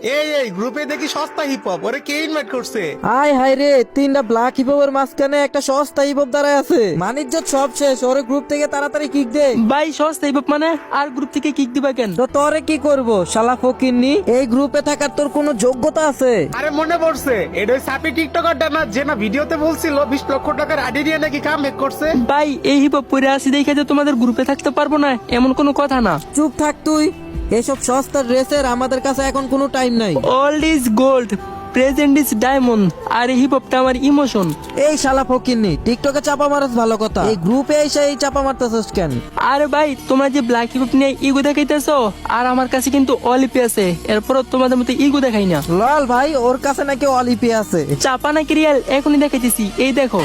এই গ্রুপে দেখি সস্তা হিপ হপ, ওরে কে ইনভাইট করছে? আয় হায় রে, তিনটা ব্ল্যাক হিপের মাঝখানে একটা সস্তা হিপ দাঁড়ায় আছে। মানিজ্য সব শেষ, ওরে গ্রুপ থেকে তাড়াতাড়ি কিক দে। ভাই সস্তা হিপ মানে আর গ্রুপ থেকে কিক দিবা কেন? তো তোরে কি করব শালা ফকিন্নি? এই গ্রুপে থাকার তোর কোনো যোগ্যতা আছে? আরে মনে পড়ছে, এটা ওই সাপি টিকটকারটা না, যে না ভিডিওতে বলছিল 20 লক্ষ টাকার আইডি নিয়ে নাকি কাম মেক করছে। ভাই এই হিপ হপ পরে আসি দেখে যে তোমাদের গ্রুপে থাকতে পারবো না এমন কোনো কথা না। চুপ থাক তুই। এসব সস্তা ড্রেসের আমাদের কাছে এখন কোনো টাইম নাই। Old is gold, present is diamond. আর এই হিপ হপটা আমার ইমোশন। এই শালা ফকিন্নি, টিকটকে চাপা মারাস ভালো কথা, এই গ্রুপে এসে এই চাপা মারতেছস কেন? আরে ভাই তোমরা যে ব্ল্যাক হিপ হপ নিয়ে ইগো দেখাইতেছো, আর আমার কাছে কিন্তু অলিপি আছে, এরপরও তোমাদের মতো ইগো দেখাই না। লল ভাই, ওর কাছে নাকি অলিপি আছে। চাপা নাকি রিয়াল এখনই দেখাইতেছি, এই দেখো।